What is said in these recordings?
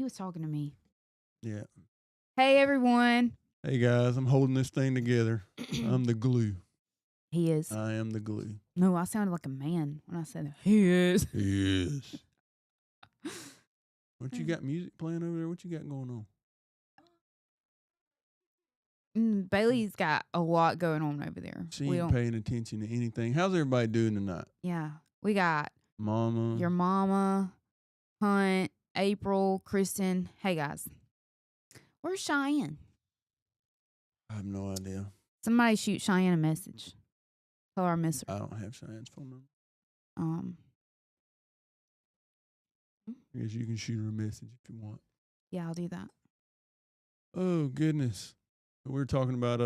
He was talking to me. Yeah. Hey, everyone. Hey guys, I'm holding this thing together. I'm the glue. He is. I am the glue. No, I sounded like a man when I said that. He is. Yes. What you got music playing over there? What you got going on? Bailey's got a lot going on over there. She We ain't don't. paying attention to anything. How's everybody doing tonight? Yeah, we got Mama. your mama, Hunt, April, Kristen. Hey guys, where's Cheyenne? I have no idea. Somebody shoot Cheyenne a message. Tell her I miss her. I don't have Cheyenne's phone number. I guess you can shoot her a message if you want. Yeah, I'll do that. Oh goodness. We were talking about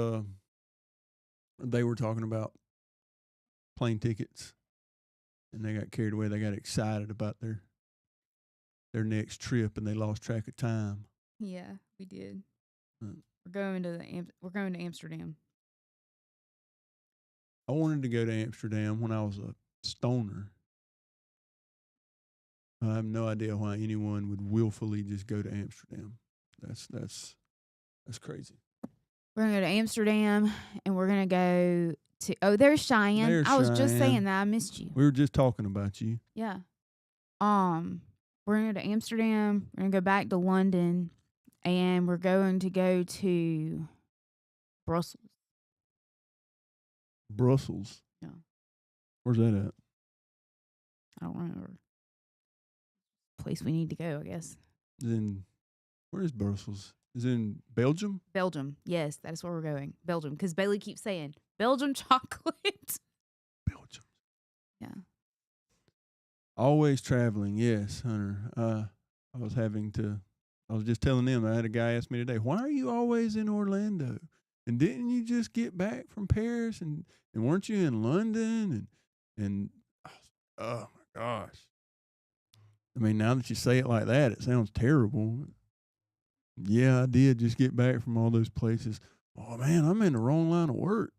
they were talking about plane tickets. And they got carried away. They got excited about their next trip, and they lost track of time. Yeah, we did. We're going to Amsterdam. I wanted to go to Amsterdam when I was a stoner. I have no idea why anyone would willfully just go to Amsterdam. That's crazy. We're gonna go to Amsterdam, and we're gonna go to. Oh, there's Cheyenne. There's I was just Cheyenne. saying that I missed you. We were just talking about you. Yeah. We're gonna go to Amsterdam. We're gonna go back to London, and we're going to go to Brussels. Brussels. Yeah. Where's that at? I don't remember. Place we need to go, I guess. Where is Brussels? Is it in Belgium? Belgium. Yes, that is where we're going. Belgium, because Bailey keeps saying Belgium chocolate. Belgium. Yeah. Always traveling, yes, Hunter. I was just telling them, I had a guy ask me today, why are you always in Orlando? And didn't you just get back from Paris and weren't you in London? And oh my gosh. I mean, now that you say it like that, it sounds terrible. Yeah, I did just get back from all those places. Oh man, I'm in the wrong line of work.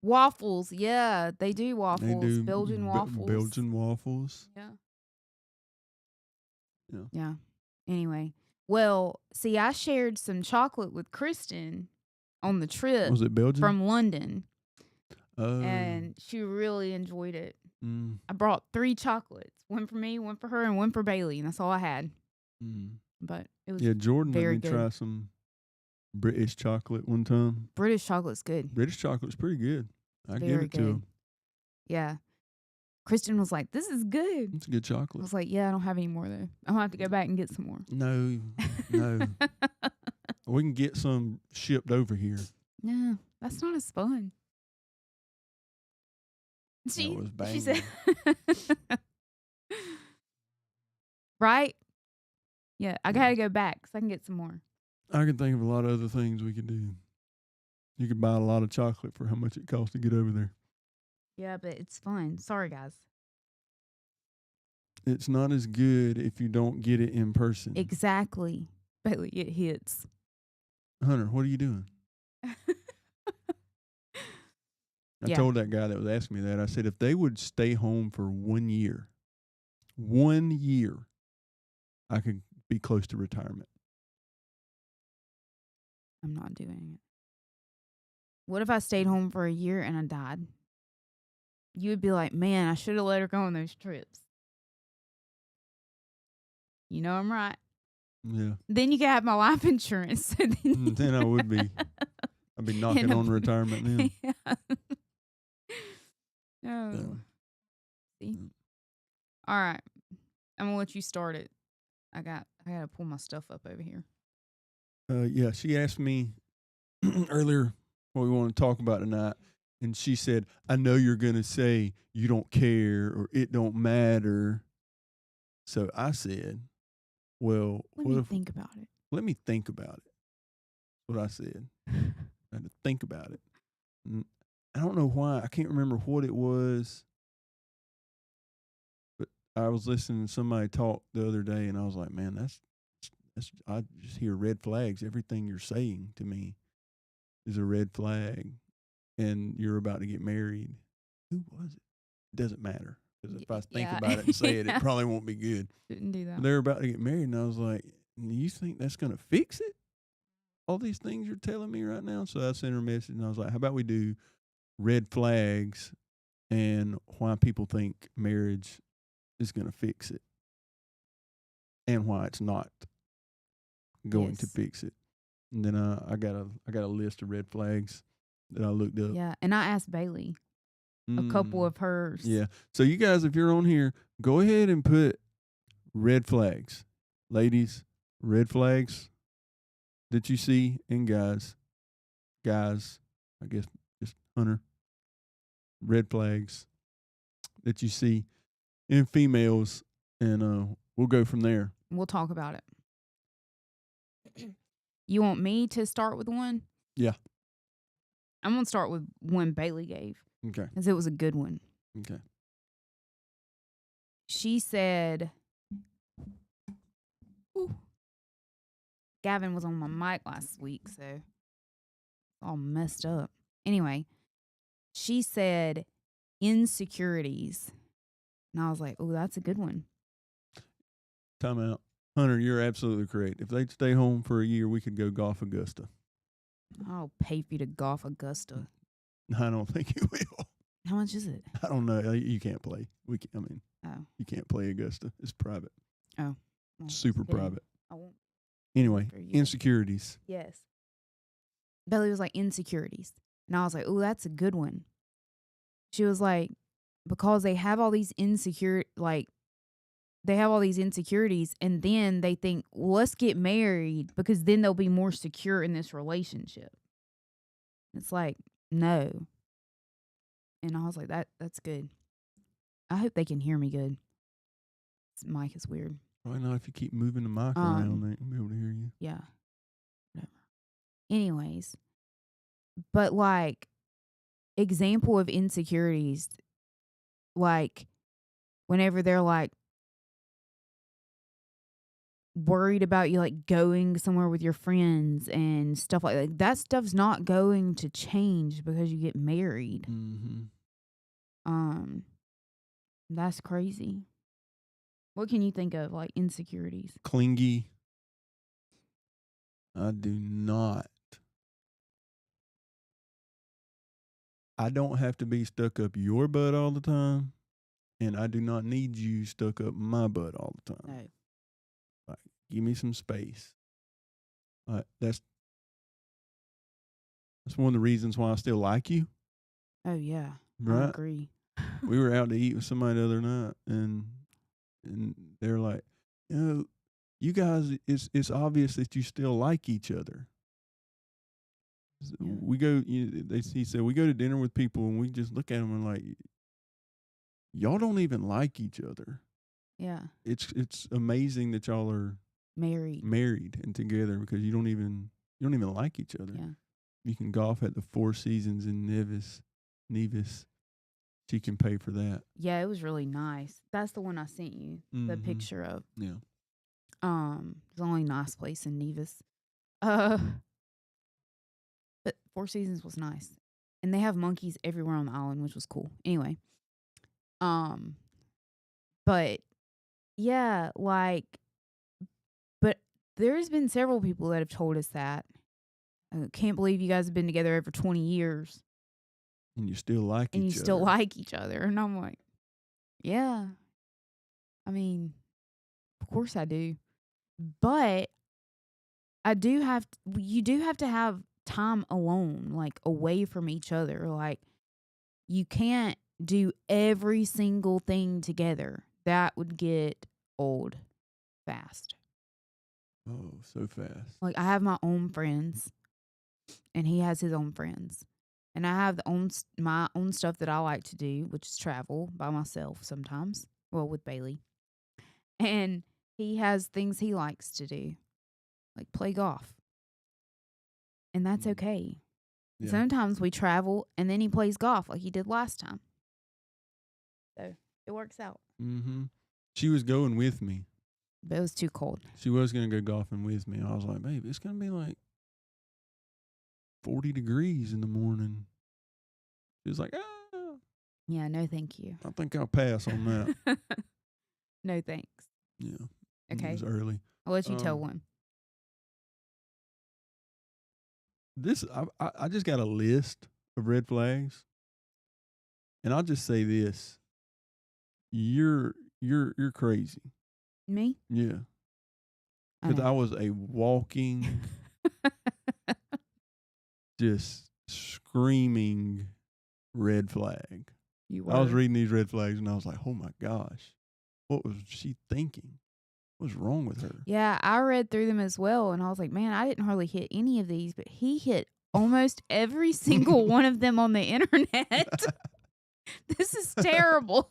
Waffles, yeah, they do waffles. They do Belgian waffles. Belgian waffles. Yeah. Yeah. Anyway, well, see, I shared some chocolate with Kristen on the trip. Was it Belgium? From London. Oh. And she really enjoyed it. Mm. I brought 3 chocolates. One for me, one for her, and one for Bailey. And that's all I had. But it was Jordan very let me good. try some British chocolate one time. British chocolate's good. British chocolate's pretty good. I give Very it to good. him. Yeah. Kristen was like, this is good. It's good I chocolate. was like, yeah, I don't have any more, though. I'm going to have to go back and get some more. No. We can get some shipped over here. No, that's not as fun. That was banging. She said, right? Yeah, I got to go back so I can get some more. I can think of a lot of other things we could do. You could buy a lot of chocolate for how much it costs to get over there. Yeah, but it's fun. Sorry, guys. It's not as good if you don't get it in person. Exactly. Bailey, it hits. Hunter, what are you doing? I told that guy that was asking me that, I said, if they would stay home for 1 year, I could be close to retirement. I'm not doing it. What if I stayed home for a year and I died? You would be like, man, I should have let her go on those trips. You know I'm right. Yeah. Then you can have my life insurance. Then I would be. I'd be knocking on retirement then. Yeah. Oh. See? All right. I'm gonna let you start it. I gotta pull my stuff up over here. Yeah, she asked me earlier what we want to talk about tonight, and she said, I know you're gonna say you don't care or it don't matter. So I said, well, let me think about it. Let me think about it. That's what I said. I had to think about it. And I don't know why. I can't remember what it was. But I was listening to somebody talk the other day, and I was like, man, that's I just hear red flags. Everything you're saying to me is a red flag. And you're about to get married. Who was it? Doesn't matter. because if I think Yeah. about it and say it, Yeah. it probably won't be good. Shouldn't do that. They're about to get married, and I was like, "You think that's gonna fix it? All these things you're telling me right now?" So I sent her a message, and I was like, "How about we do red flags and why people think marriage is gonna fix it, and why it's not going to Yes. fix it." And then I got a list of red flags that I looked up. Yeah. And I asked Bailey a couple Mm, of hers. yeah. So you guys, if you're on here, go ahead and put red flags, ladies. Red flags that you see in guys, I guess just Hunter. Red flags that you see in females, and we'll go from there. We'll talk about it. You want me to start with one? Yeah. I'm going to start with one Bailey gave Okay. because it was a good one. Okay. She said, ooh, Gavin was on my mic last week, so it's all messed up. Anyway, she said insecurities. And I was like, oh, that's a good one. Time out. Hunter, you're absolutely correct. If they'd stay home for a year, we could go golf Augusta. I'll pay for you to golf Augusta. I don't think you will. How much is it? I don't know. You can't play. Oh. You can't play Augusta. It's private. Oh. Well, Super then private. I won't. Anyway, For you. insecurities. Yes. Bailey was like, insecurities. And I was like, oh, that's a good one. She was like, because they have all these insecurities, and then they think, well, let's get married because then they'll be more secure in this relationship. It's like, no. And I was like, that's good. I hope they can hear me good. This mic is weird. Probably not if you keep moving the mic around. They won't be able to hear you. Yeah. Whatever. Anyways. But like, example of insecurities, like whenever they're like worried about you like going somewhere with your friends and stuff like that stuff's not going to change because you get married. Mm-hmm. That's crazy. What can you think of like insecurities? Clingy. I do not. I don't have to be stuck up your butt all the time, and I do not need you stuck up my butt all the time. No. Like, give me some space. That's one of the reasons why I still like you. Oh yeah. Right? I agree. We were out to eat with somebody the other night, and they're like, you guys, it's obvious that you still like each other. Yeah. We go. He said we go to dinner with people, and we just look at them and like, y'all don't even like each other. Yeah. It's amazing that y'all are Married and together because you don't even like each other. Yeah. You can golf at the Four Seasons in Nevis. She can pay for that. Yeah, it was really nice. That's the one I sent you the picture of. Yeah. It's the only nice place in Nevis. But Four Seasons was nice. And they have monkeys everywhere on the island, which was cool. Anyway. But yeah, like, but there's been several people that have told us that. I can't believe you guys have been together over 20 years. And you still like each other. And you still like each other. And I'm like, yeah. I mean, of course I do. But you do have to have time alone, like away from each other. Like, you can't do every single thing together. That would get old fast. Oh, so fast. Like, I have my own friends, and he has his own friends. And I have my own stuff that I like to do, which is travel by myself sometimes. Well, with Bailey. And he has things he likes to do, like play golf. And that's okay. Yeah. Sometimes we travel, and then he plays golf like he did last time. So it works out. Mm-hmm. She was going with me. But it was too cold. She was going to go golfing with me. I was like, babe, it's going to be like 40 degrees in the morning. She was like, Yeah, no thank you. I think I'll pass on that. No thanks. Yeah. It Okay. was early. I'll let you tell Um, one. I just got a list of red flags, and I'll just say this: you're crazy. Me? Yeah, I because I know. was a walking, just screaming red flag. You I was were. reading these red flags, and I was like, "Oh my gosh, what was she thinking? What's wrong with her?" Yeah, I read through them as well, and I was like, man, I didn't hardly hit any of these, but he hit almost every single one of them on the internet. This is terrible.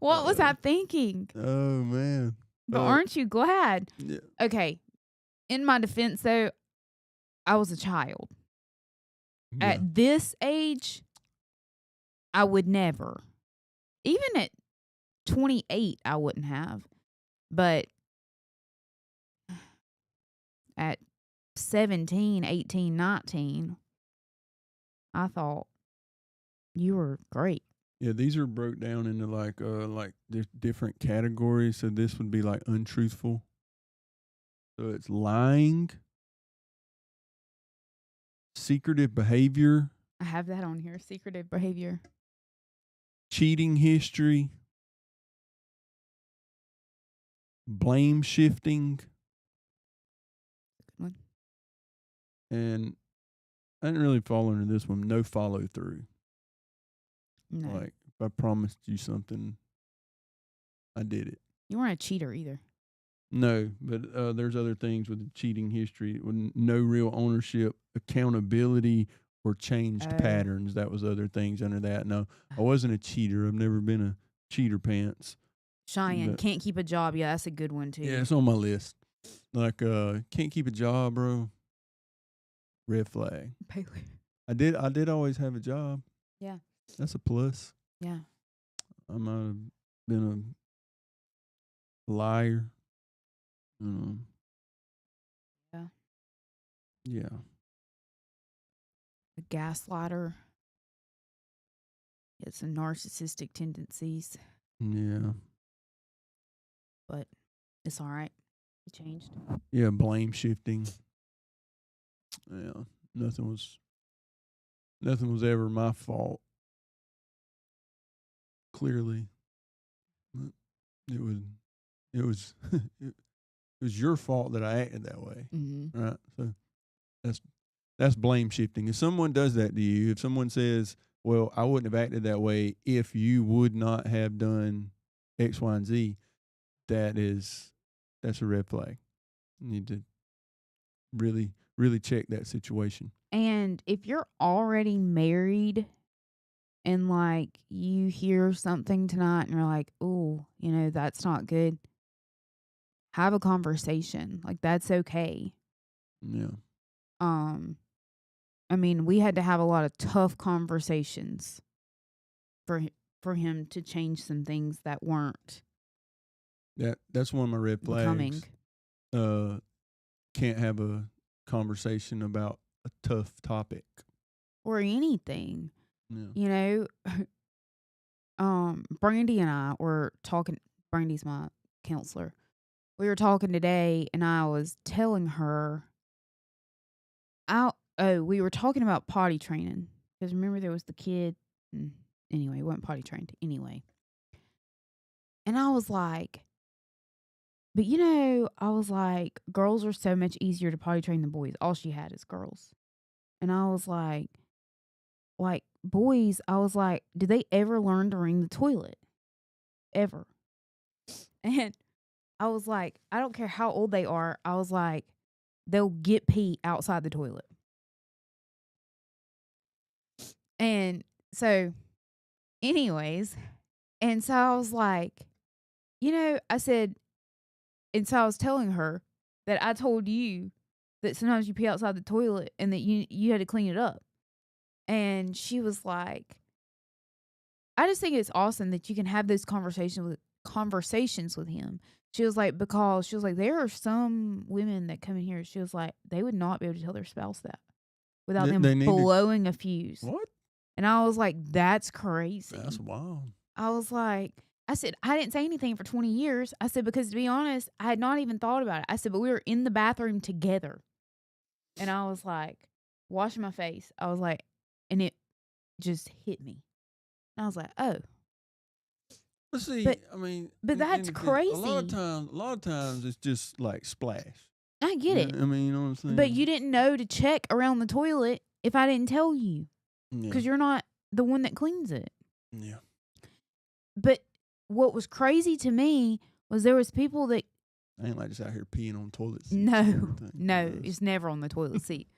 What was I thinking? Oh man. But aren't you glad? Yeah. Okay. In my defense, though, I was a child. Yeah. At this age, I would never. Even at 28, I wouldn't have. But at 17, 18, 19, I thought you were great. Yeah, these are broke down into like different categories. So this would be like untruthful. So it's lying, secretive behavior, I have that on here. Secretive behavior. cheating history, blame shifting, Good one. and I didn't really fall under this one. No follow through. No. Like if I promised you something, I did it. You weren't a cheater either. No, but there's other things with the cheating history. With no real ownership, accountability, or changed Oh. patterns. That was other things under that. No, I wasn't a cheater. I've never been a cheater pants. Cheyenne, But- can't keep a job. Yeah, that's a good one too. Yeah, it's on my list. Like, can't keep a job, bro. Red flag. Bailey. I did always have a job. Yeah. That's a plus. Yeah. I might have been a liar. Yeah. Yeah. A gaslighter. It's some narcissistic tendencies, Yeah. but it's all right. It changed. Yeah, blame shifting. Yeah. Nothing was ever my fault. Clearly. But it was it was your fault that I acted that way. Mm-hmm. Right? So that's blame shifting. If someone does that to you, if someone says, well, I wouldn't have acted that way if you would not have done X, Y, and Z, that's a red flag. You need to really, really check that situation. And if you're already married and like you hear something tonight and you're like, oh, that's not good, have a conversation. Like, that's okay. Yeah. I mean, we had to have a lot of tough conversations for him to change some things that weren't That's one of my red becoming. flags. Can't have a conversation about a tough topic. Or anything. Yeah. Brandy and I were talking. Brandy's my counselor. We were talking today, and I was telling her, we were talking about potty training. Because remember, there was the kid. Anyway, he wasn't potty trained. Anyway. And I was like, but I was like, girls are so much easier to potty train than boys. All she had is girls. And I was like, boys, I was like, do they ever learn to ring the toilet? Ever. And I was like, I don't care how old they are. I was like, they'll get pee outside the toilet. And so, anyways, and so I was like, I said, and so I was telling her that I told you that sometimes you pee outside the toilet and that you had to clean it up. And she was like, I just think it's awesome that you can have those conversations with him. She was like, because she was like, there are some women that come in here. She was like, they would not be able to tell their spouse that without them They need to- blowing a fuse. What? And I was like, that's crazy. That's wild. I was like, I said, I didn't say anything for 20 years. I said, because to be honest, I had not even thought about it. I said, but we were in the bathroom together. And I was like, washing my face. I was like, and it just hit me. And I was like, oh. But see, But- I mean, but that's A crazy. lot of times it's just like splash. I get it. I mean, you know what I'm saying? But you didn't know to check around the toilet if I didn't tell you. Because you're not the one that cleans it. Yeah. But what was crazy to me was there was people that I ain't like just out here peeing on toilets. no, it's never on the toilet seat.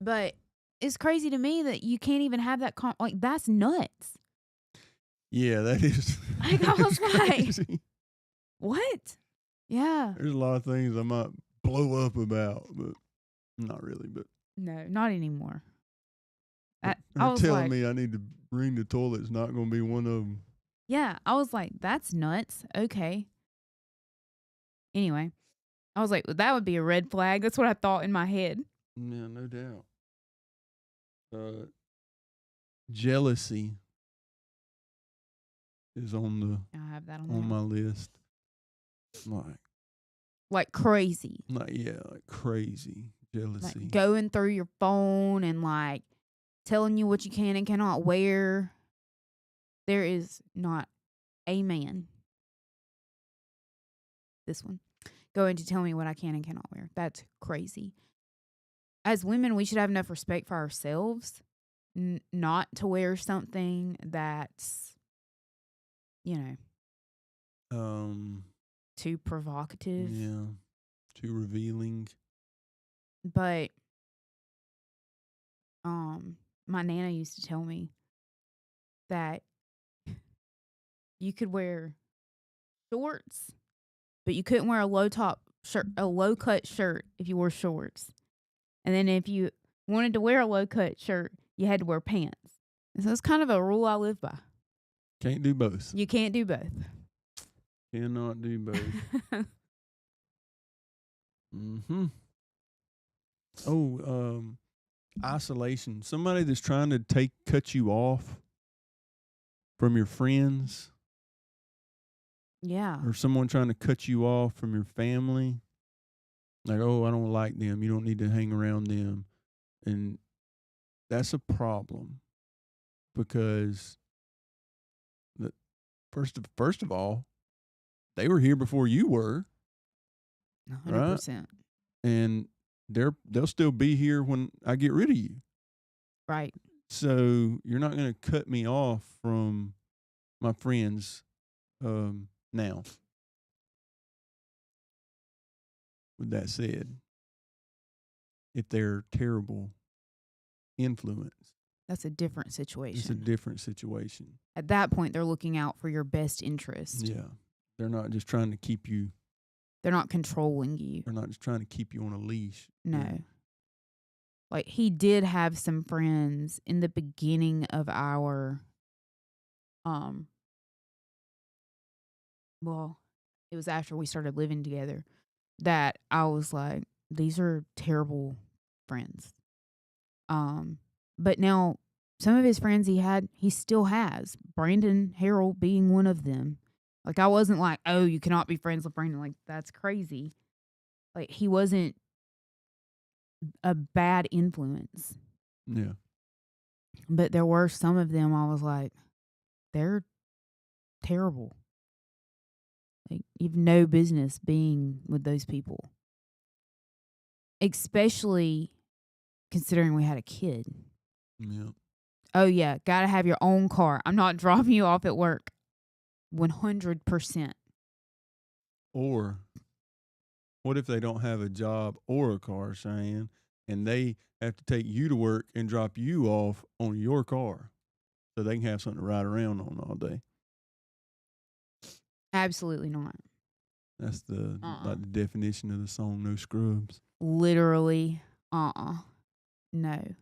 But it's crazy to me that you can't even have that like that's nuts. Yeah, that is. Like, I was like- crazy. What? Yeah. There's a lot of things I might blow up about, but not really. But No, not anymore. I they're was telling like, me I need to ring the toilet's not going to be one of them. yeah, I was like, that's nuts. Okay. Anyway, I was like, well, that would be a red flag. That's what I thought in my head. Yeah, no doubt. Jealousy is on I have that on my there. list. Like crazy. Like crazy jealousy. Like going through your phone and like telling you what you can and cannot wear. There is not a man. This one. Going to tell me what I can and cannot wear. That's crazy. As women, we should have enough respect for ourselves not to wear something that's, too provocative. Yeah, too revealing. But my Nana used to tell me that you could wear shorts, but you couldn't wear a low cut shirt if you wore shorts. And then if you wanted to wear a low cut shirt, you had to wear pants. And so it's kind of a rule I live by. Can't do both. You can't do both. Cannot do both. Mm-hmm. Oh, isolation. Somebody that's trying to cut you off from your friends. Yeah. Or someone trying to cut you off from your family. Like, oh, I don't like them. You don't need to hang around them. And that's a problem because first of all, they were here before you were. 100%. And they'll still be here when I get rid of you. Right. So you're not going to cut me off from my friends now. With that said, if they're terrible influence, that's a different situation. it's a different situation. At that point, they're looking out for your best interest. Yeah. They're not just trying to keep you. They're not controlling you. They're not just trying to keep you on a leash. No. Yeah. Like, he did have some friends in the beginning of our, well, it was after we started living together that I was like, these are terrible friends. But now some of his friends he still has. Brandon Harrell being one of them. Like, I wasn't like, oh, you cannot be friends with Brandon. Like, that's crazy. Like, he wasn't a bad influence. Yeah. But there were some of them I was like, they're terrible. Like, you've no business being with those people. Especially considering we had a kid. Yeah. Oh, yeah, gotta have your own car. I'm not dropping you off at work. 100%. Or what if they don't have a job or a car, Cheyenne, and they have to take you to work and drop you off on your car so they can have something to ride around on all day? Absolutely not. That's the like the definition of the song "No Scrubs." Literally, no.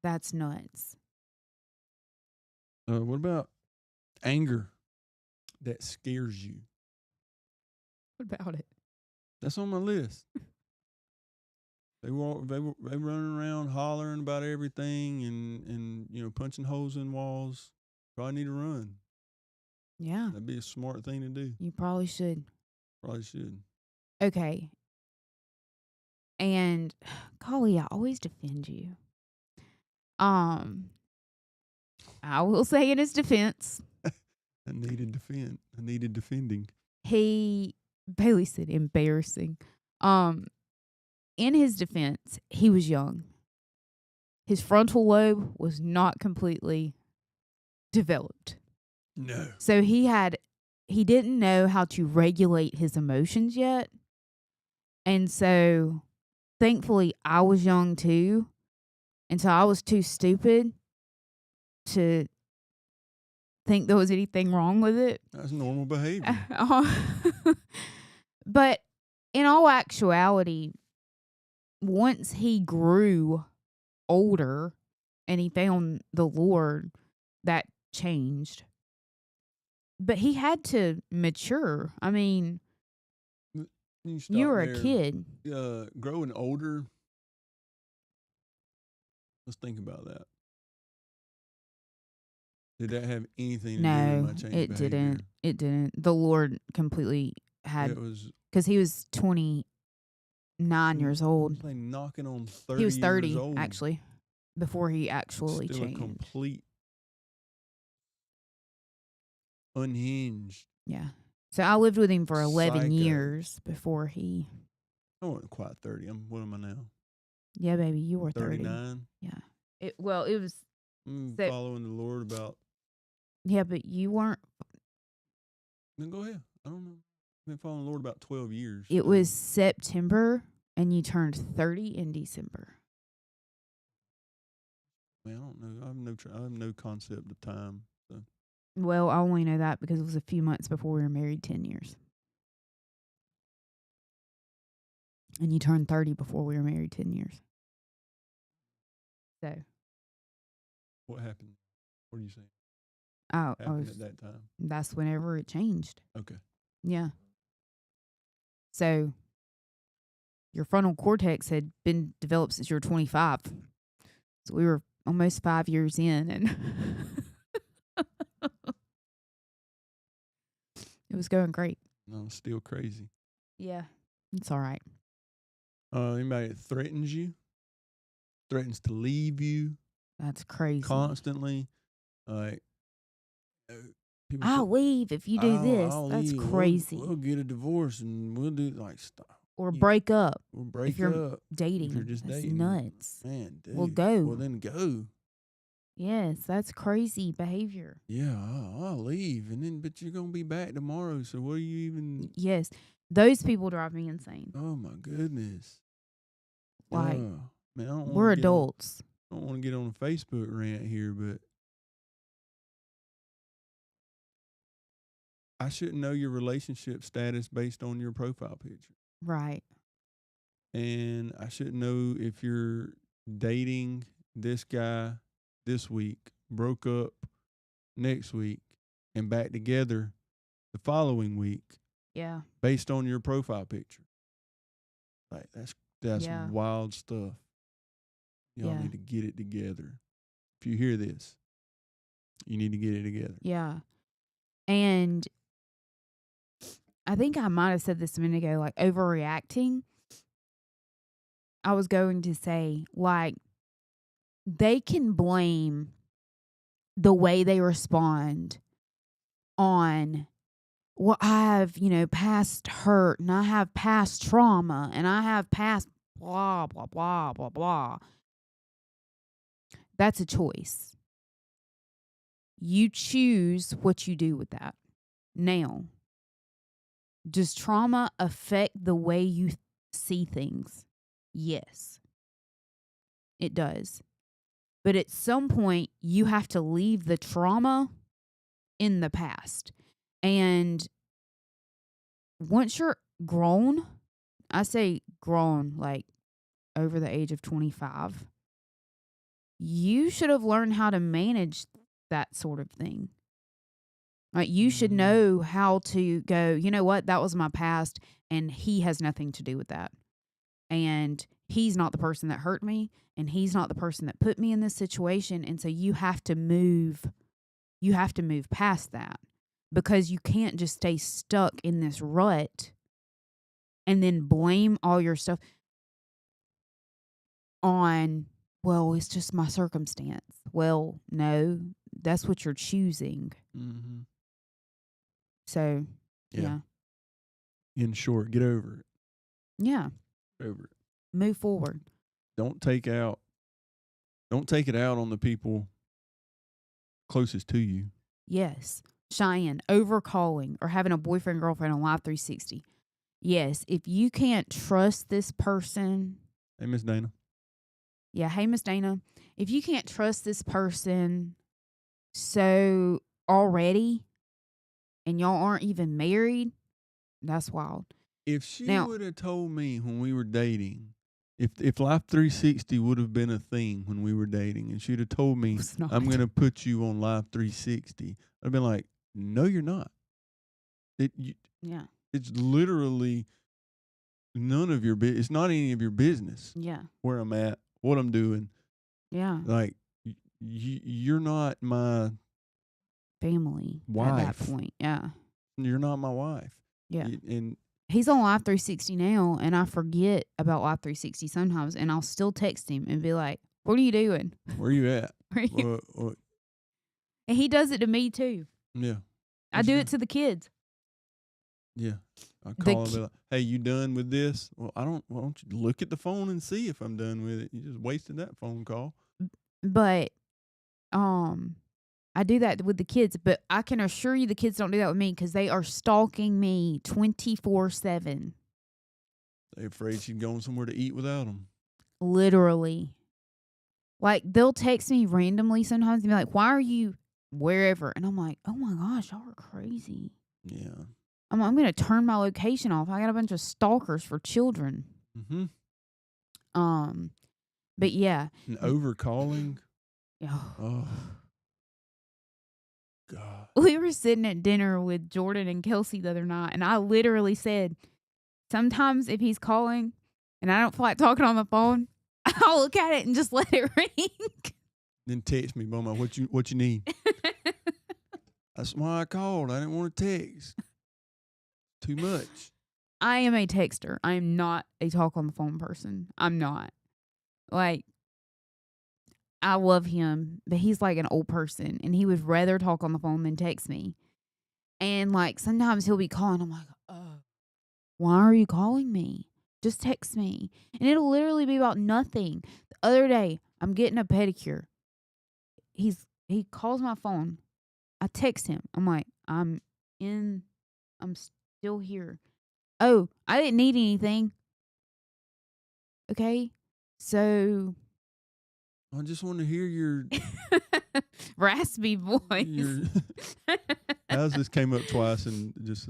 That's nuts. What about anger that scares you? What about it? That's on my list. They running around hollering about everything and punching holes in walls. Probably need to run. Yeah. That'd be a smart thing to do. You probably should. Probably should. Okay. And golly, I always defend you. I will say in his defense, I needed defending. Bailey said embarrassing. In his defense, he was young. His frontal lobe was not completely developed. No. So he didn't know how to regulate his emotions yet. And so thankfully I was young too. And so I was too stupid to think there was anything wrong with it. That's normal behavior. But in all actuality, once he grew older and he found the Lord, that changed. But he had to mature. I mean, you were a kid. Growing older. Let's think about that. Did that have anything to do with my change it behavior? didn't. It didn't. The Lord completely had, It was because he was 29 years old. like knocking on 30. He was 30 years old. actually before he actually Still changed. A complete unhinged. Yeah. So I lived with him for 11 Psycho. years before he. I wasn't quite 30. What am I now? Yeah, baby, you were 30. 39. Yeah. It was. I'm So- following the Lord about. Yeah, but you weren't. Then go ahead. I don't know. I've been following the Lord about 12 years. It was September, and you turned 30 in December. Man, I don't know. I have no concept of time. So. Well, I only know that because it was a few months before we were married 10 years. And you turned 30 before we were married 10 years. So. What happened? What are you saying? Happened at that time? That's whenever it changed. Okay. Yeah. So your frontal cortex had been developed since you were 25. So we were almost 5 years in, and it was going great. No, it's still crazy. Yeah. It's all right. Anybody that threatens you, threatens to leave you That's crazy. constantly, like people I'll leave if you do this. I'll That's leave. crazy. We'll get a divorce and we'll do like stuff. Or break up. We'll break if you're up. dating. If you're just That's dating. nuts. Man, dude. Well, go. Well, then go. Yes, that's crazy behavior. Yeah, I'll leave, but you're gonna be back tomorrow. So what are you even? Yes, those people drive me insane. Oh my goodness! Like, man, we're adults. I don't want to get on a Facebook rant here, but I shouldn't know your relationship status based on your profile picture. Right. And I shouldn't know if you're dating this guy this week, broke up next week, and back together the following week. Yeah. Based on your profile picture. Like that's Yeah. wild stuff. Y'all need to get it together. If you hear this, you need to get it together. Yeah. And I think I might have said this a minute ago, like overreacting. I was going to say, like, they can blame the way they respond on, well, I have, past hurt, and I have past trauma, and I have past blah, blah, blah, blah, blah. That's a choice. You choose what you do with that. Now, does trauma affect the way you see things? Yes, it does. But at some point, you have to leave the trauma in the past. And once you're grown, I say grown, like over the age of 25, you should have learned how to manage that sort of thing. Like, you should know how to go, you know what, that was my past, and he has nothing to do with that. and he's not the person that hurt me, and he's not the person that put me in this situation. And so you have to move past that, because you can't just stay stuck in this rut and then blame all your stuff on, well, it's just my circumstance. Well, no, that's what you're choosing. Mm-hmm. So, yeah. In short, get over it. Yeah. Get over it. Move forward. Don't take it out on the people closest to you. Yes. Cheyenne, overcalling or having a boyfriend, girlfriend on Live 360. Yes. If you can't trust this person. Hey, Miss Dana. Yeah. Hey, Miss Dana. If you can't trust this person so already and y'all aren't even married, that's wild. If she would have told me when we were dating, if Life 360 would have been a thing when we were dating, and she'd have told me, I'm going to put you on Life 360, I'd have been like, no, you're not. It's literally none of your business. It's not any of your business. Yeah. Where I'm at, what I'm doing. Yeah. Like, you're not my family wife. At that point. Yeah. You're not my wife. Yeah. And he's on Live 360 now, and I forget about Live 360 sometimes, and I'll still text him and be like, what are you doing? Where you at? And he does it to me too. Yeah. I do it to the kids. Yeah. I call him and be like, hey, you done with this? Well, why don't you look at the phone and see if I'm done with it? You just wasted that phone call. But I do that with the kids, but I can assure you the kids don't do that with me, because they are stalking me 24/7. They're afraid she's going somewhere to eat without them. Literally. Like, they'll text me randomly sometimes and be like, why are you wherever? And I'm like, oh my gosh, y'all are crazy. Yeah. I'm going to turn my location off. I got a bunch of stalkers for children. Mm-hmm. But yeah. And overcalling. Oh. God. We were sitting at dinner with Jordan and Kelsey the other night, and I literally said, sometimes if he's calling and I don't feel like talking on the phone, I'll look at it and just let it ring. Then text me, Mama, what you need. That's why I called. I didn't want to text. Too much. I am a texter. I am not a talk on the phone person. I'm not. Like, I love him, but he's like an old person, and he would rather talk on the phone than text me. And like, sometimes he'll be calling. I'm like, oh, why are you calling me? Just text me. And it'll literally be about nothing. The other day, I'm getting a pedicure. He calls my phone. I text him. I'm like, I'm still here. Oh, I didn't need anything. Okay. So I just want to hear your raspy voice. How's this came up twice and just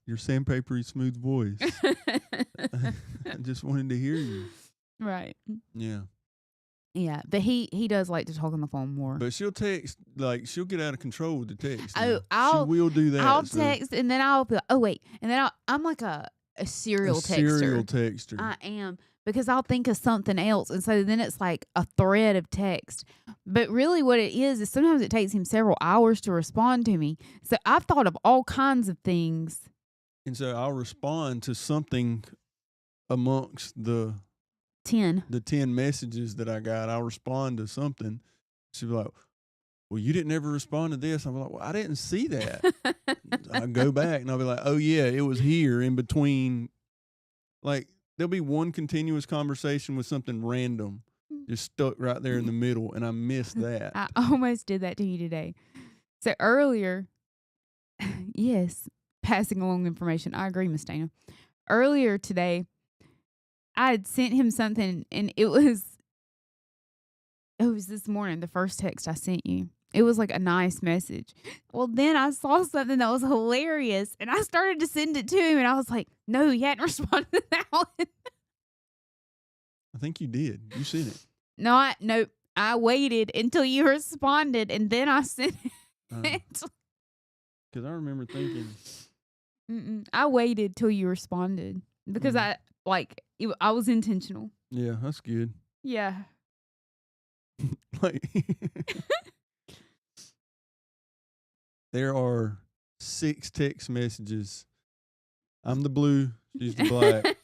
your sandpapery smooth voice. I just wanted to hear you. Right. Yeah. Yeah, but he does like to talk on the phone more. But she'll text, like, she'll get out of control with the text. Oh, she will do that. I'll text, and then I'll be like, oh, wait. And then I'm like a serial texter. Serial texter. I am, because I'll think of something else. And so then it's like a thread of text. But really what it is sometimes it takes him several hours to respond to me. So I've thought of all kinds of things. And so I'll respond to something amongst the 10 messages that I got. I'll respond to something. She'll be like, well, you didn't ever respond to this. I'm like, well, I didn't see that. I'll go back and I'll be like, oh yeah, it was here in between. Like, there'll be one continuous conversation with something random just stuck right there in the middle, and I missed that. I almost did that to you today. So earlier, yes, passing along information. I agree, Miss Dana. Earlier today, I had sent him something, and it was this morning, the first text I sent you. It was like a nice message. Well, then I saw something that was hilarious, and I started to send it to him, and I was like, no, he hadn't responded to that one. I think you did. You sent it. No, I waited until you responded, and then I sent it. Because I remember thinking. I waited till you responded. because Mm. I was intentional. Yeah, that's good. Yeah. Like there are 6 text messages. I'm the blue, she's the black.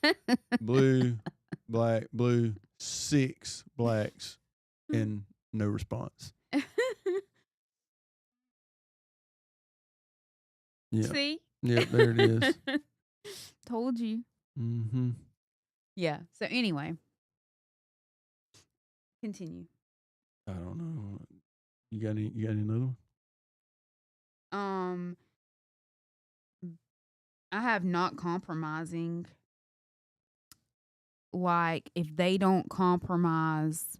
Blue, black, blue, 6 blacks, and no response. Yep. See? Yep, there it is. Told you. Mm-hmm. Yeah. So anyway, continue. I don't know. You got another one? Um, I have not compromising. Like if they don't compromise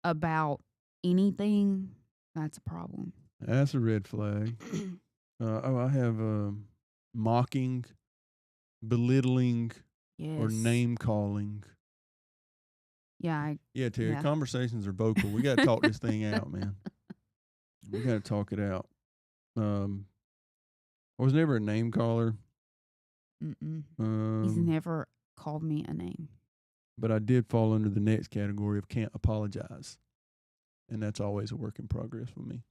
about anything, that's a problem. That's a red flag. I have mocking, belittling, or Yes. name calling. Yeah. Yeah, Terry, Yeah. conversations are vocal. We got to talk this thing out, man. We got to talk it out. I was never a name caller. He's never called me a name. But I did fall under the next category of can't apologize. And that's always a work in progress with me.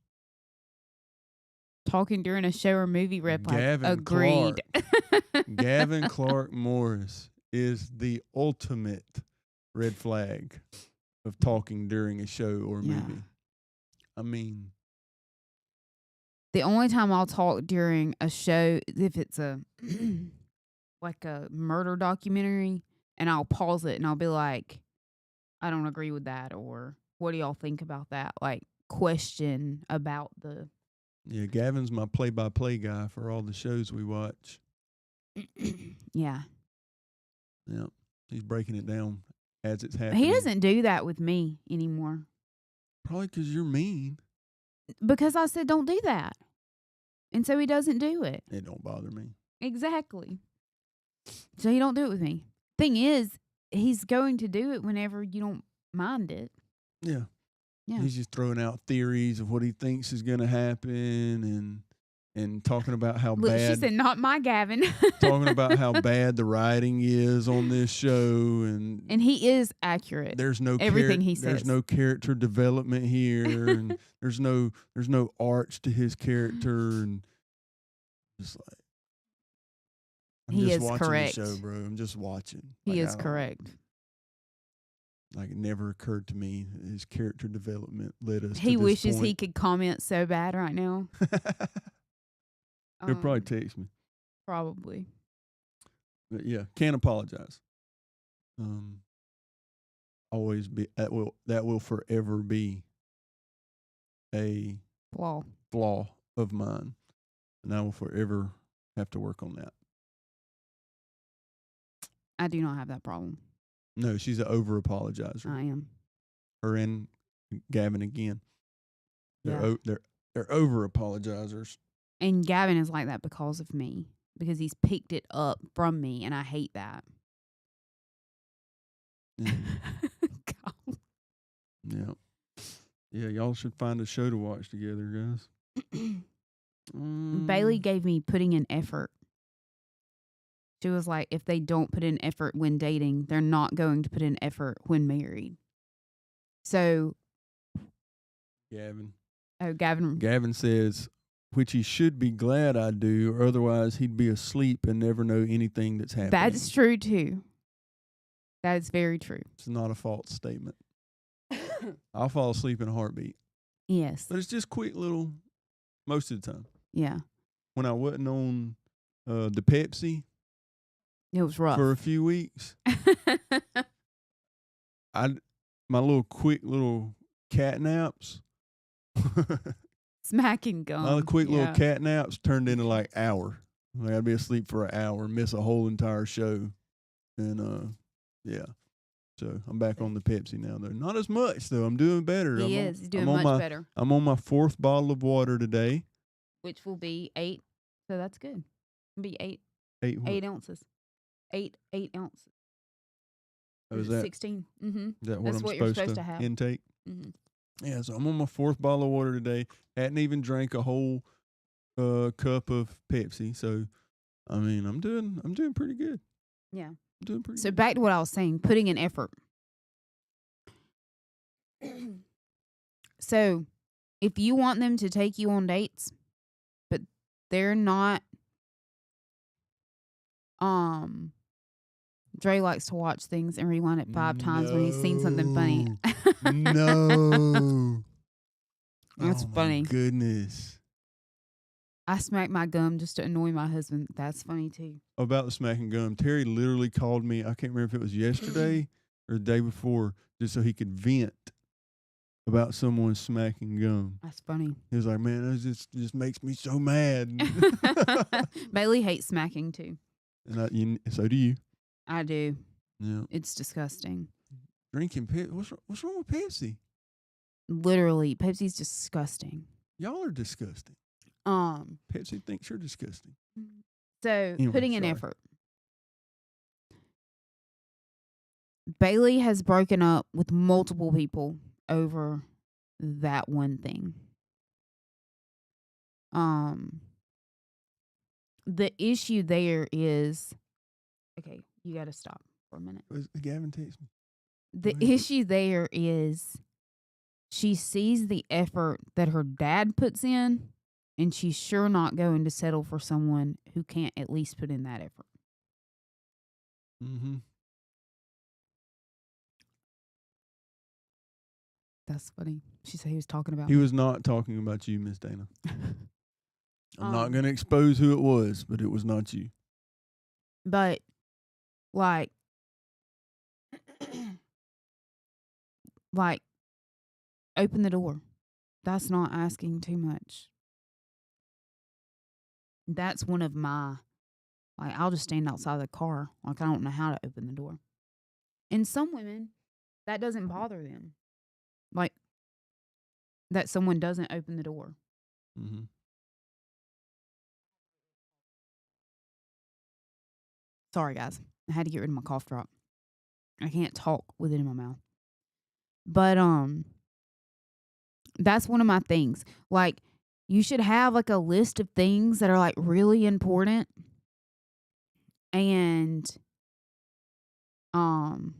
Talking during a show or movie, red flag. Gavin Agreed. Gavin Clark Morris is the ultimate red flag of talking during a show or Yeah. movie. I mean, The only time I'll talk during a show if it's a like a murder documentary, and I'll pause it and I'll be like, I don't agree with that, or what do y'all think about that? Like question about the yeah, Gavin's my play-by-play guy for all the shows we watch. yeah. Yeah, he's breaking it down as it's happening. He doesn't do that with me anymore. Probably because you're mean. Because I said don't do that. And so he doesn't do it. It don't bother me. Exactly. So he don't do it with me. Thing is, he's going to do it whenever you don't mind it. Yeah. Yeah. He's just throwing out theories of what he thinks is going to happen and talking about how Look, bad. she said, not my Gavin. Talking about how bad the writing is on this show, and he is accurate. there's no everything he says. There's no character development here, and there's no arch to his character, and just like I'm just watching correct. the show, bro. I'm just watching. He is correct. Like it never occurred to me that his character development led us. He to this wishes point. he could comment so bad right now. He'll probably text me. Probably. But yeah, can't apologize. Always be that will forever be a flaw of mine, and I will forever have to work on that. I do not have that problem. No, she's an over apologizer. I am. Her and Gavin again. Yeah. They're over apologizers. And Gavin is like that because of me. Because he's picked it up from me, and I hate that. Yeah. Yeah. Yeah, y'all should find a show to watch together, guys. Bailey gave me putting in effort. She was like, if they don't put in effort when dating, they're not going to put in effort when married. So. Gavin. Oh, Gavin. Gavin says, which he should be glad I do, or otherwise he'd be asleep and never know anything that's happening. That's true, too. That is very true. It's not a false statement. I'll fall asleep in a heartbeat. Yes. But it's just quick little, most of the time. Yeah. When I wasn't on the Pepsi. It was rough. For a few weeks. My little quick little cat naps. Smacking gum. My quick little cat naps turned into like hour. Like I'd be asleep for an hour, miss a whole entire show. And yeah. So I'm back on the Pepsi now, though. Not as much, though. I'm doing better. He's doing much better. I'm on my 4th bottle of water today. Which will be 8. So that's good. It'll be 8. 8 ounces. 8 ounces. Oh, is that 16? Mm-hmm. Is that That's what you're supposed to have. Intake? Mm-hmm. Yeah, so I'm on my 4th bottle of water today. Hadn't even drank a whole cup of Pepsi. So, I mean, I'm doing pretty good. Yeah. Doing pretty So good. back to what I was saying, putting in effort. So if you want them to take you on dates, but they're not, Dre likes to watch things and rewind it 5 times when he's seen something funny. No. That's Oh my funny. goodness. I smack my gum just to annoy my husband. That's funny too. About the smacking gum, Terry literally called me. I can't remember if it was yesterday or the day before, just so he could vent about someone smacking gum. That's funny. He was like, "Man, that just makes me so mad." Bailey hates smacking too. And so do you. I do. Yeah. It's disgusting. Drinking Pepsi. What's wrong with Pepsi? Literally, Pepsi's disgusting. Y'all are disgusting. Pepsi thinks you're disgusting. So Anyway, putting in sorry. effort. Bailey has broken up with multiple people over that one thing. The issue there is, okay, you got to stop for a minute. Gavin texted me. The Go ahead. issue there is she sees the effort that her dad puts in, and she's sure not going to settle for someone who can't at least put in that effort. Mm-hmm. That's funny. She said he was talking about He me. was not talking about you, Miss Dana. I'm not Um, going to expose who it was, but it was not you. But, like, open the door. That's not asking too much. That's one of my, like, I'll just stand outside the car. Like, I don't know how to open the door. And some women, that doesn't bother them. Like, that someone doesn't open the door. Mm-hmm. Sorry, guys. I had to get rid of my cough drop. I can't talk with it in my mouth. But, that's one of my things. Like, you should have, like, a list of things that are, like, really important. And, oh,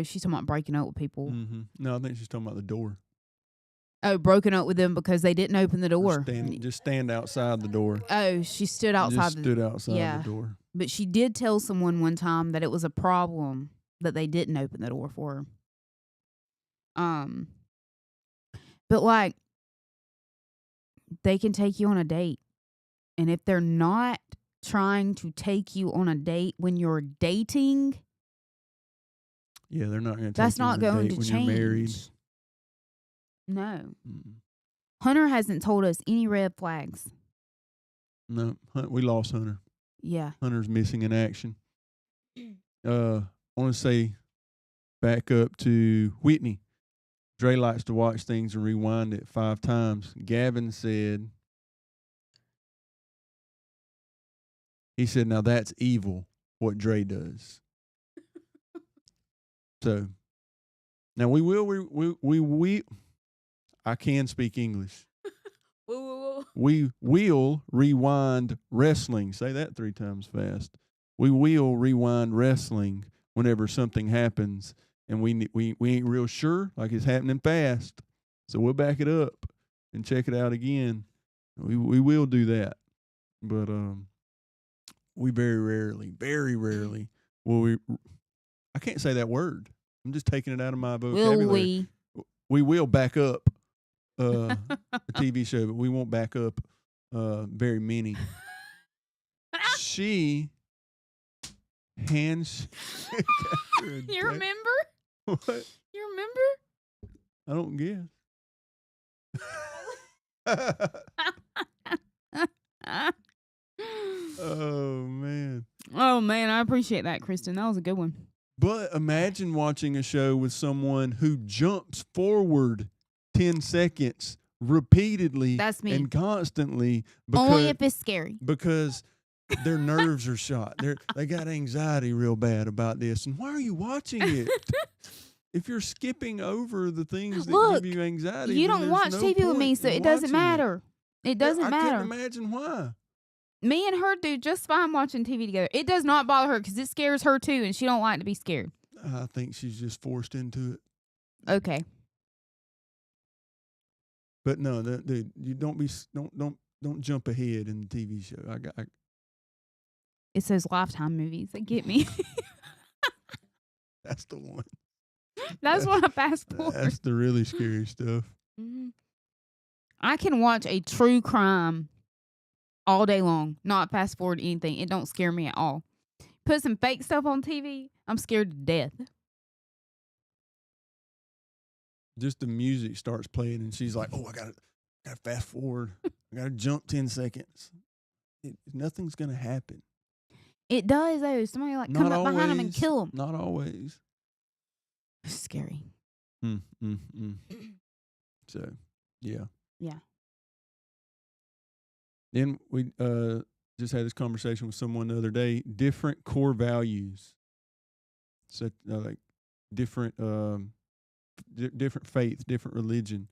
she's talking about breaking up with people. Mm-hmm. No, I think she's talking about the door. Oh, broken up with them because they didn't open the door. Just stand outside the door. Oh, she stood outside. Stood outside yeah. the door. But she did tell someone one time that it was a problem that they didn't open the door for her. But like, they can take you on a date, and if they're not trying to take you on a date when you're dating, yeah, they're not going to. That's not going to when change. You're married. No. Mm-mm. Hunter hasn't told us any red flags. No, we lost Hunter. Yeah. Hunter's missing in action. I want to say back up to Whitney. Dre likes to watch things and rewind it 5 times. Gavin said, now that's evil, what Dre does. So, now we I can speak English. We will rewind wrestling. Say that 3 times fast. We will rewind wrestling whenever something happens and we ain't real sure, like it's happening fast. So we'll back it up and check it out again. We will do that. But we very rarely will I can't say that word. I'm just taking it out of my vocabulary. We will back up a TV show, but we won't back up very many. She hands. You remember? What? You remember? I don't guess. Oh man. Oh man, I appreciate that, Kristen. That was a good one. But imagine watching a show with someone who jumps forward 10 seconds repeatedly. That's me. And constantly. Only if it's scary. Because their nerves are shot. They got anxiety real bad about this. And why are you watching it? If you're skipping over the things that give you anxiety, you don't watch TV with me, so it doesn't matter. It doesn't matter. I can't imagine why. Me and her do just fine watching TV together. It does not bother her because it scares her too, and she don't like to be scared. I think she's just forced into it. Okay. But no, you don't jump ahead in the TV show. It's those Lifetime movies that get me. That's the one. That's what I fast forward. That's the really scary stuff. Mhm. I can watch a true crime all day long, not fast forward anything. It don't scare me at all. Put some fake stuff on TV, I'm scared to death. Just the music starts playing, and she's like, "Oh, I gotta fast forward. I gotta jump 10 seconds. Nothing's gonna happen. It does though. Somebody like come Not up behind them and always. kill them. Not always. Scary. So, yeah. Yeah. Then we just had this conversation with someone the other day. Different core values, so like different different faith, different religion.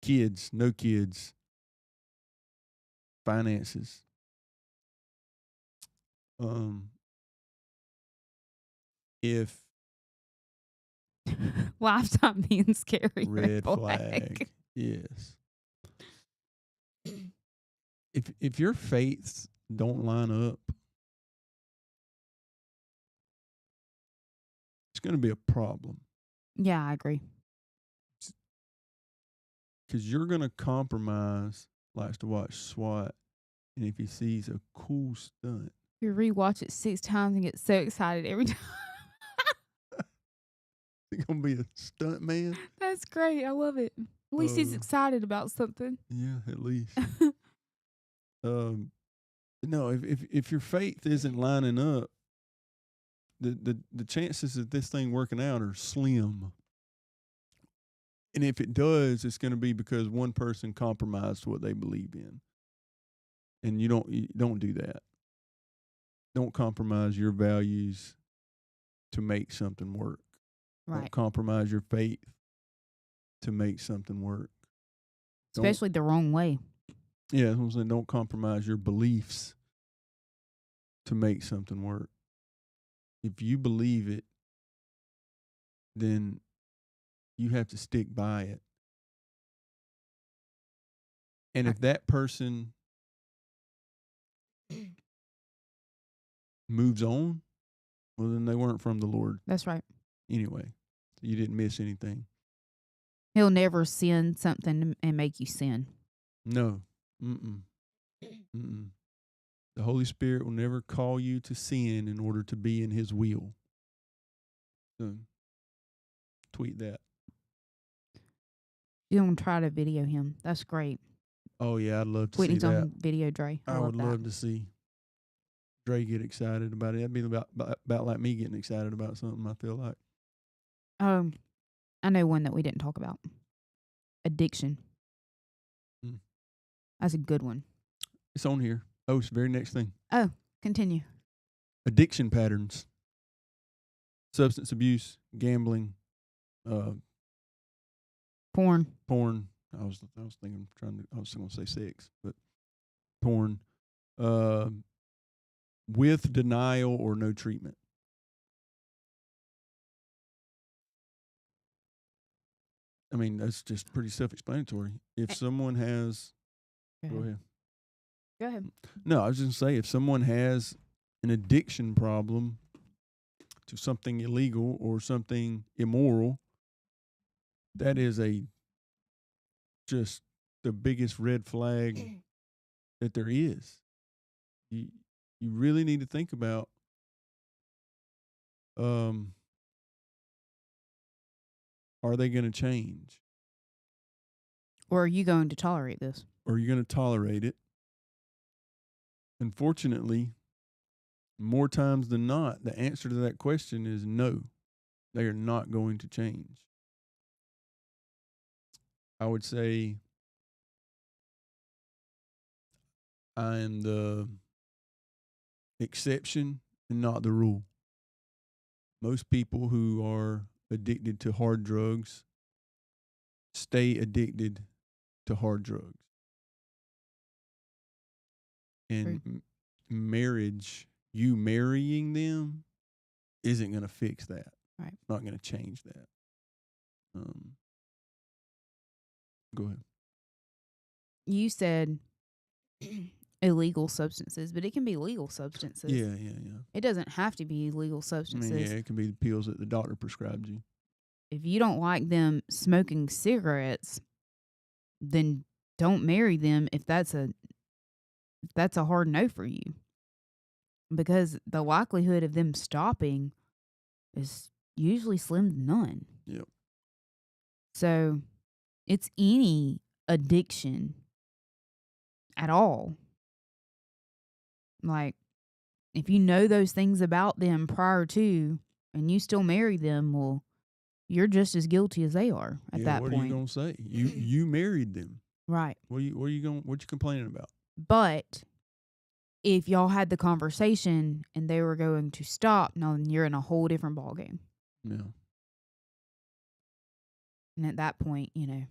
Kids, no kids, finances. If Lifetime being scary. red flag, yes. If your faiths don't line up, it's going to be a problem. Yeah, I agree. Because you're going to compromise, likes to watch SWAT, and if he sees a cool stunt. You rewatch it 6 times and get so excited every time. He's going to be a stunt man? That's great. I love it. At least he's excited about something. Yeah, at least. No, if your faith isn't lining up, the chances of this thing working out are slim. And if it does, it's going to be because one person compromised what they believe in. And you don't do that. Don't compromise your values to make something work. Right. Don't compromise your faith to make something work. Especially the wrong way. Yeah, I'm saying don't compromise your beliefs to make something work. If you believe it, then you have to stick by it. And if that person moves on, well, then they weren't from the Lord. That's right. Anyway, you didn't miss anything. He'll never send something and make you sin. No. The Holy Spirit will never call you to sin in order to be in His will. So, tweet that. You don't try to video him. That's great. Oh, yeah, I'd love to Whitney's see that. on video, Dre. I would love to see Dre get excited about it. That'd be about like me getting excited about something, I feel like. I know one that we didn't talk about. Addiction. That's a good one. It's on here. Oh, it's the very next thing. Oh, continue. Addiction patterns. Substance abuse, gambling, porn. I was thinking I was going to say sex, but porn. With denial or no treatment. I mean, that's just pretty self-explanatory. If someone has, go ahead. Go ahead. No, I was just going to say, if someone has an addiction problem to something illegal or something immoral, that is just the biggest red flag that there is. You really need to think about are they going to change? Or are you going to tolerate this? Or are you going to tolerate it? Unfortunately, more times than not, the answer to that question is no. They are not going to change. I would say I am the exception and not the rule. Most people who are addicted to hard drugs stay addicted to hard drugs. And marriage, you marrying them, isn't going to fix that. Right. It's not going to change that. Go ahead. You said illegal substances, but it can be legal substances. Yeah. It doesn't have to be legal I substances. mean, yeah, it can be the pills that the doctor prescribed you. If you don't like them smoking cigarettes, then don't marry them if that's a hard no for you. Because the likelihood of them stopping is usually slim to none. Yep. So it's any addiction at all. Like, if you know those things about them prior to and you still marry them, well, you're just as guilty as they are at that what point. What are you gonna say? You married them, right? What you complaining about? But if y'all had the conversation and they were going to stop, now then you're in a whole different ballgame. Yeah. And at that point, yeah.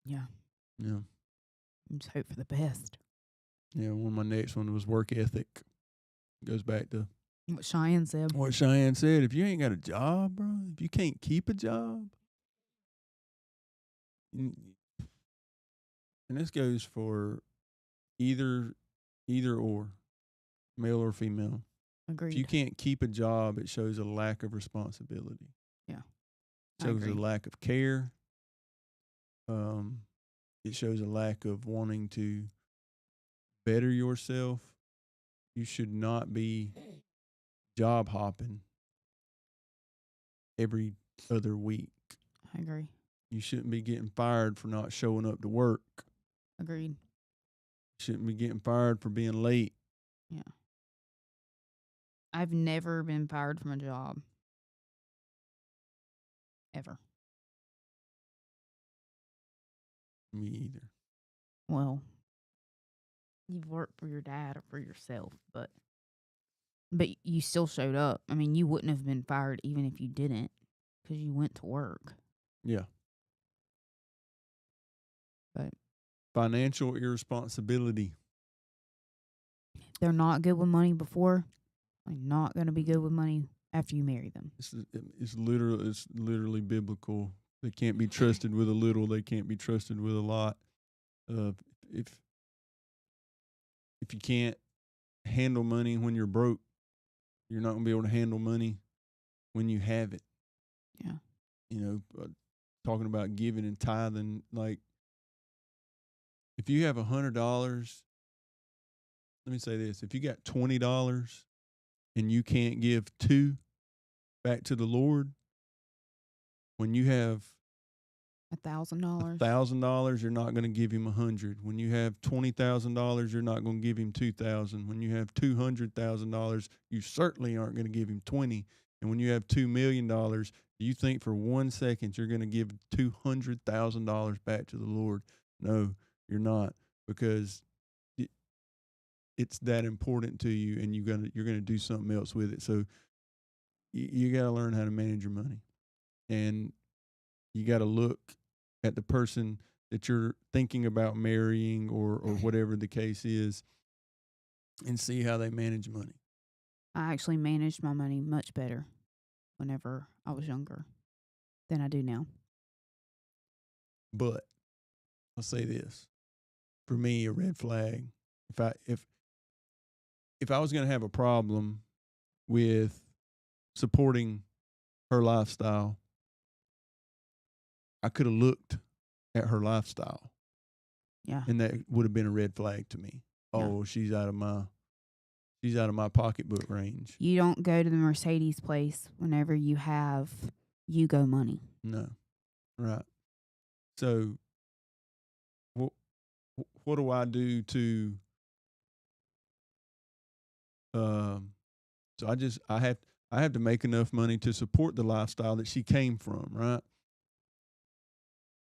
Yeah. Just hope for the best. Yeah, one of my next one was work ethic. Goes back to what Cheyenne said. What Cheyenne said, if you ain't got a job, bro, if you can't keep a job, and this goes for either or, male or female. Agreed. If you can't keep a job, it shows a lack of responsibility. Yeah. It shows a lack of care. It shows a lack of wanting to better yourself. You should not be job hopping every other week. I agree. You shouldn't be getting fired for not showing up to work. Agreed. You shouldn't be getting fired for being late. Yeah. I've never been fired from a job. Ever. Me either. Well, you've worked for your dad or for yourself, but you still showed up. I mean, you wouldn't have been fired even if you didn't, because you went to work. Yeah. But financial irresponsibility. They're not good with money before. They're not going to be good with money after you marry them. It's literally biblical. They can't be trusted with a little. They can't be trusted with a lot. If you can't handle money when you're broke, you're not going to be able to handle money when you have it. Yeah. Talking about giving and tithing, like if you have $100, let me say this: if you got $20 and you can't give $2 back to the Lord, when you have $1,000, you're not going to give him $100. When you have $20,000, you're not going to give him $2,000. When you have $200,000, you certainly aren't going to give him $20. And when you have $2 million, do you think for 1 second you're going to give $200,000 back to the Lord? No, you're not, because it's that important to you, and you're gonna do something else with it. So you got to learn how to manage your money, and you got to look at the person that you're thinking about marrying or whatever the case is, and see how they manage money. I actually managed my money much better whenever I was younger than I do now. But I'll say this: for me, a red flag. If I was going to have a problem with supporting her lifestyle, I could have looked at her lifestyle. Yeah. And that would have been a red flag to me. Oh, yeah. She's out of my pocketbook range. You don't go to the Mercedes place whenever you have Yugo money. No. Right. So what do I do to so I have to make enough money to support the lifestyle that she came from, right?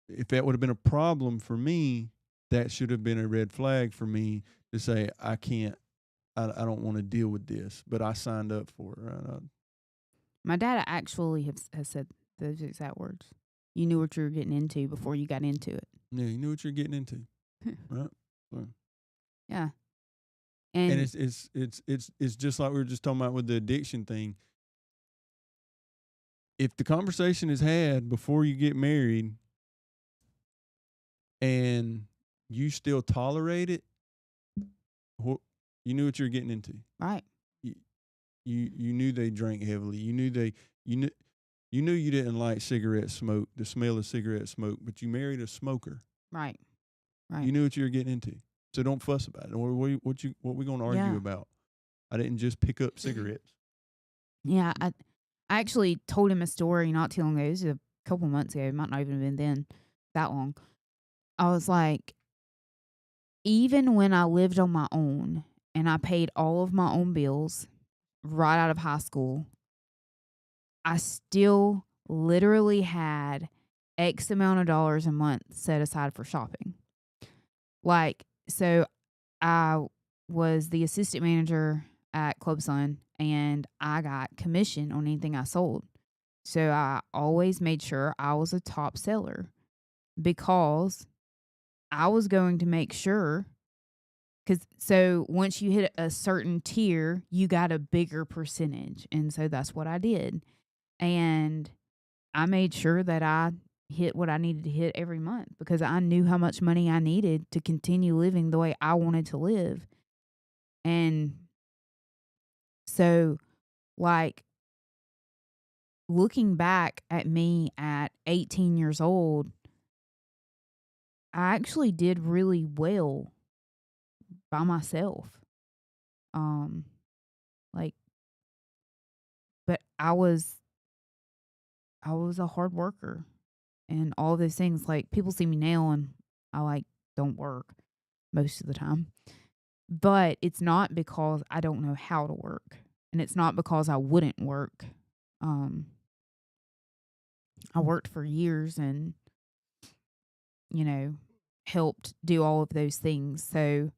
If that would have been a problem for me, that should have been a red flag for me to say, I don't want to deal with this, but I signed up for it, right? My dad actually has said those exact words. You knew what you were getting into before you got into it. Yeah, you knew what you're getting into, right? So, Yeah. and And it's just like we were just talking about with the addiction thing. If the conversation is had before you get married and you still tolerate it, you knew what you were getting into. right. You, you knew they drank heavily. You knew you knew you didn't like cigarette smoke, the smell of cigarette smoke, but you married a smoker. Right. You Right. knew what you were getting into. So don't fuss about it. Or what we gonna argue Yeah. about? I didn't just pick up cigarettes. Yeah. I actually told him a story not too long ago. It was a couple months ago. It might not even have been then that long. I was like, even when I lived on my own and I paid all of my own bills right out of high school, I still literally had X amount of dollars a month set aside for shopping. Like, so I was the assistant manager at Club Sun and I got commission on anything I sold. So I always made sure I was a top seller because I was going to make sure. Because so once you hit a certain tier, you got a bigger percentage. And so that's what I did. And I made sure that I hit what I needed to hit every month because I knew how much money I needed to continue living the way I wanted to live. And so, like, looking back at me at 18 years old, I actually did really well by myself. Um, like, but I was a hard worker and all those things. Like, people see me now and I don't work most of the time. But it's not because I don't know how to work. And it's not because I wouldn't work. Um, I worked for years and, you know, helped do all of those things. So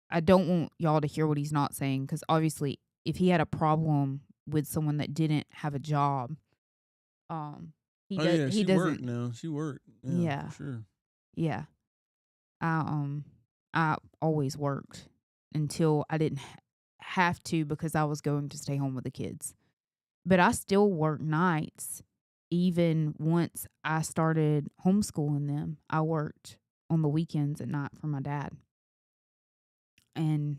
I don't want y'all to hear what he's not saying because obviously, if he had a problem with someone that didn't have a job, um, Oh yeah, he she worked doesn't. now. She worked. Yeah, Yeah, for sure. yeah. I I always worked until I didn't have to because I was going to stay home with the kids. But I still work nights even once I started homeschooling them. I worked on the weekends at night for my dad. And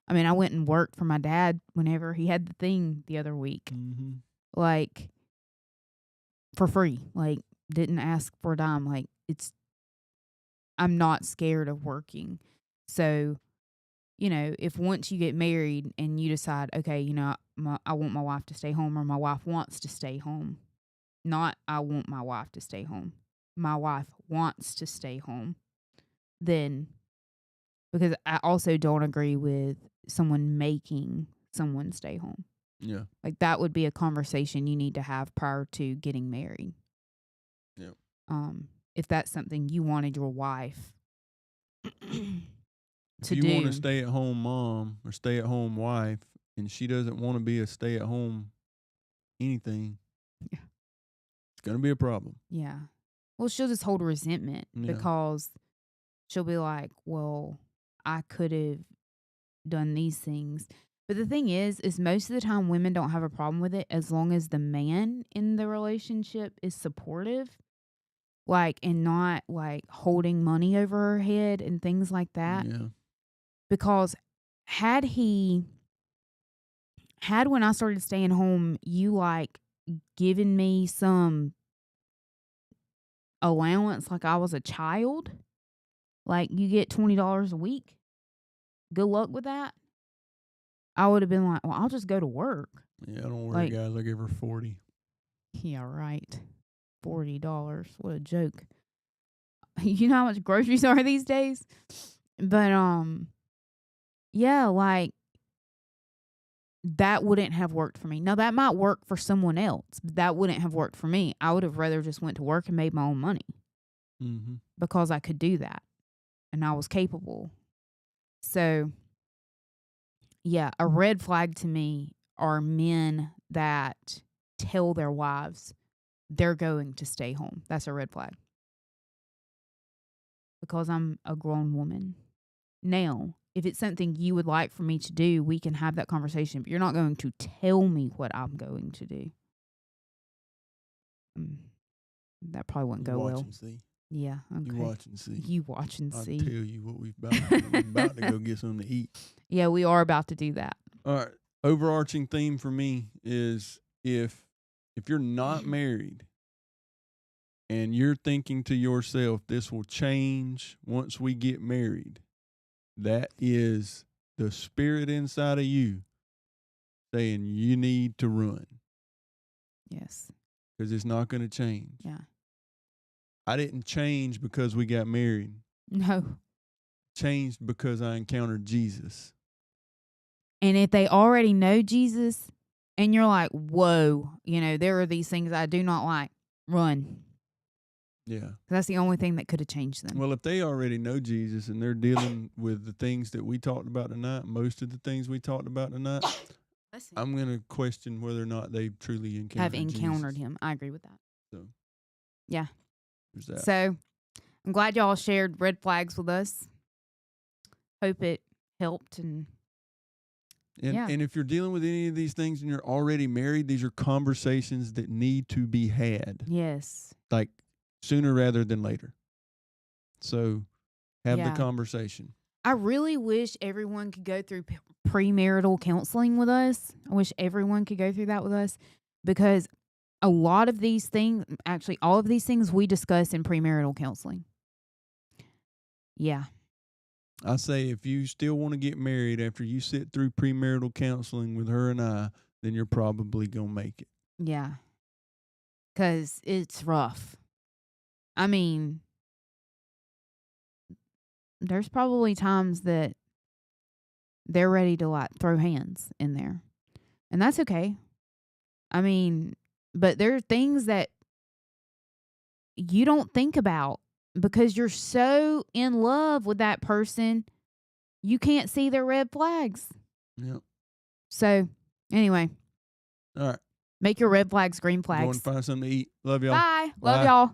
I mean, I went and worked for my dad whenever he had the thing the other week. Mm-hmm. Like for free. Like didn't ask for a dime. Like I'm not scared of working. So if once you get married and you decide, okay, I want my wife to stay home or my wife wants to stay home, not I want my wife to stay home, my wife wants to stay home, then because I also don't agree with someone making someone stay home. Yeah. Like that would be a conversation you need to have prior to getting married. Yeah. If that's something you wanted your wife If to you want a do. stay at home mom or stay at home wife and she doesn't want to be a stay at home anything, Yeah. it's gonna be a problem. Yeah. Well, she'll just hold resentment Yeah. because she'll be like, well, I could have done these things. But the thing is most of the time women don't have a problem with it as long as the man in the relationship is supportive, like, and not like holding money over her head and things like that. Yeah. Because had when I started staying home, you like given me some allowance like I was a child, like you get $20 a week. Good luck with that. I would have been like, well, I'll just go to work. Yeah, I don't worry, Like, guys. I give her 40. yeah, right. $40. What a joke. You know how much groceries are these days? But yeah, like that wouldn't have worked for me. Now that might work for someone else, but that wouldn't have worked for me. I would have rather just went to work and made my own money Mm-hmm. because I could do that and I was capable. So, yeah, a red flag to me are men that tell their wives they're going to stay home. That's a red flag. because I'm a grown woman. Now, if it's something you would like for me to do, we can have that conversation, but you're not going to tell me what I'm going to do. That probably wouldn't You go watch well. and see. Yeah, okay. You watch and see. You watch and I'll see. tell you what we're about to go get something to eat. Yeah, we are about to do that. All right. Overarching theme for me is if you're not married and you're thinking to yourself, this will change once we get married, that is the spirit inside of you saying you need to run Yes. because it's not going to change. Yeah. I didn't change because we got married. No. Changed because I encountered Jesus. And if they already know Jesus and you're like, whoa, there are these things I do not like, run. Yeah. That's the only thing that could have changed them. Well, if they already know Jesus and they're dealing with the things that we talked about tonight, most of the things we talked about tonight, I'm going to question whether or not they've truly encountered Jesus. Him. I agree with that. So, yeah. There's that. So, I'm glad y'all shared red flags with us. Hope it helped. And if you're dealing with any of these things and you're already married, these are conversations that need to be had. Yes. Like sooner rather than later. So have the conversation. I really wish everyone could go through premarital counseling with us. I wish everyone could go through that with us because a lot of these things, actually all of these things we discuss in premarital counseling. Yeah. I say if you still want to get married after you sit through premarital counseling with her and I, then you're probably going to make it. Yeah. Because it's rough. I mean, there's probably times that they're ready to like throw hands in there. And that's okay. I mean, but there are things that you don't think about because you're so in love with that person, you can't see their red flags. Yep. So, anyway. All right. Make your red flags green flags. Go and find something to eat. Love y'all. Bye. Love y'all.